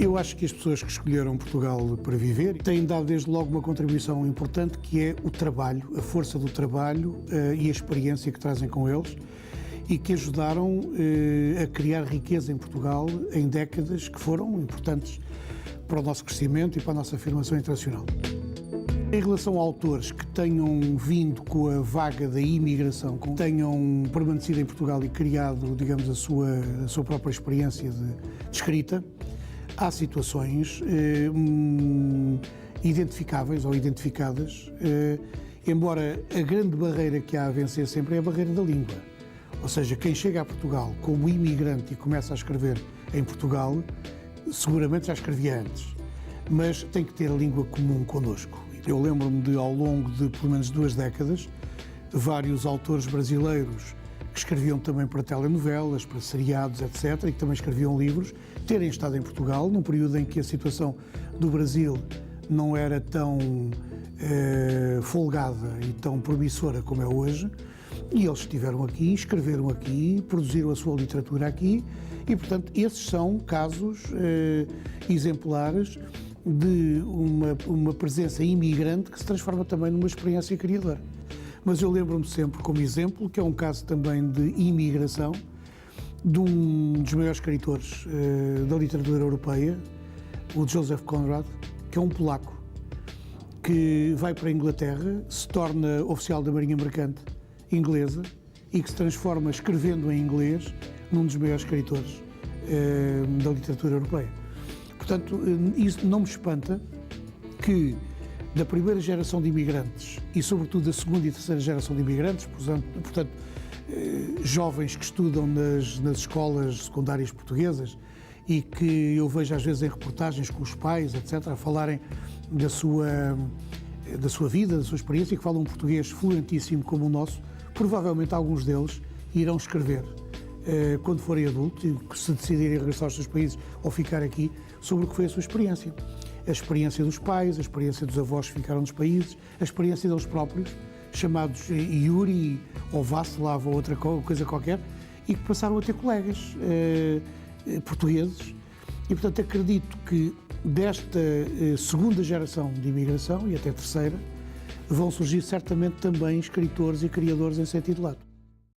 Eu acho que as pessoas que escolheram Portugal para viver têm dado desde logo uma contribuição importante, que é o trabalho, a força do trabalho e a experiência que trazem com eles e que ajudaram a criar riqueza em Portugal em décadas que foram importantes para o nosso crescimento e para a nossa afirmação internacional. Em relação a autores que tenham vindo com a vaga da imigração, que tenham permanecido em Portugal e criado, digamos, a sua própria experiência de escrita, há situações identificáveis ou identificadas, embora a grande barreira que há a vencer sempre é a barreira da língua. Ou seja, quem chega a Portugal como imigrante e começa a escrever em Portugal, seguramente já escrevia antes, mas tem que ter a língua comum connosco. Eu lembro-me de, ao longo de pelo menos 2 décadas, vários autores brasileiros que escreviam também para telenovelas, para seriados, etc., e que também escreviam livros, terem estado em Portugal, num período em que a situação do Brasil não era tão folgada e tão promissora como é hoje, e eles estiveram aqui, escreveram aqui, produziram a sua literatura aqui, e, portanto, esses são casos exemplares de uma presença imigrante que se transforma também numa experiência criadora. Mas eu lembro-me sempre, como exemplo, que é um caso também de imigração, de um dos maiores escritores da literatura europeia, o Joseph Conrad, que é um polaco, que vai para a Inglaterra, se torna oficial da Marinha Mercante inglesa e que se transforma, escrevendo em inglês, num dos maiores escritores da literatura europeia. Portanto, isso não me espanta que da primeira geração de imigrantes e, sobretudo, da segunda e terceira geração de imigrantes, portanto, jovens que estudam nas escolas secundárias portuguesas e que eu vejo às vezes em reportagens com os pais, etc., a falarem da sua vida, da sua experiência, e que falam um português fluentíssimo como o nosso, provavelmente alguns deles irão escrever quando forem adultos e se decidirem regressar aos seus países ou ficar aqui, sobre o que foi a sua experiência. A experiência dos pais, a experiência dos avós que ficaram nos países, a experiência deles próprios, chamados Yuri ou Václav ou outra coisa qualquer, e que passaram a ter colegas portugueses. E, portanto, acredito que desta segunda geração de imigração, e até terceira, vão surgir certamente também escritores e criadores em sentido lato.